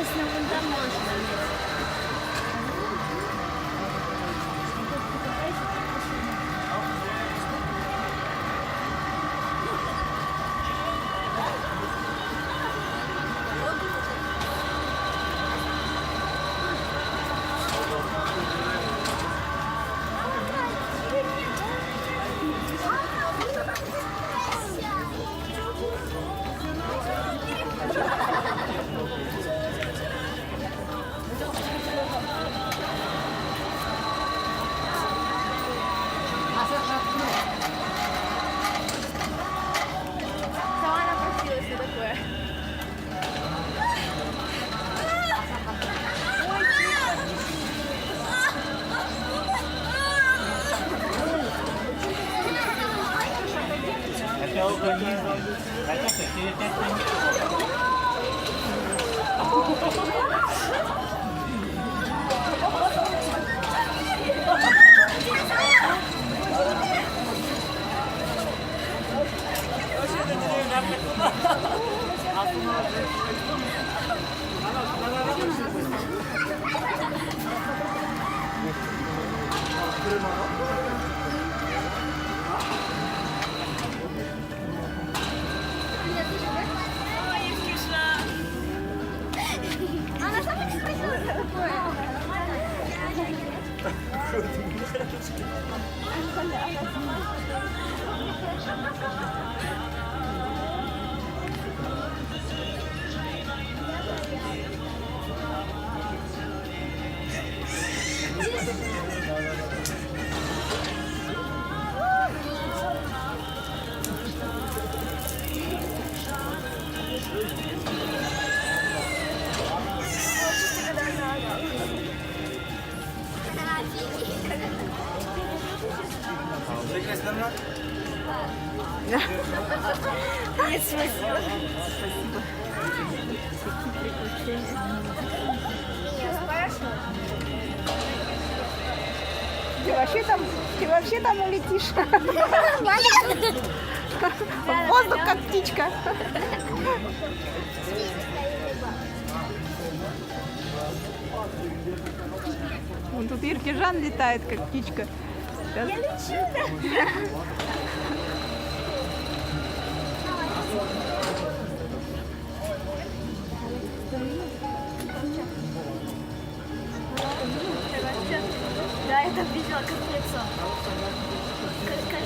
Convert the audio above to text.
Интересно, вон там можно. Сама напросилась на такое. Она сама не спросила, что такое. Нет смысла. Ты вообще там улетишь. В воздух, как птичка. Вон тут Иркижан летает, как птичка. Сейчас. Я лечу, да. Да, я там видела, как лицо. Как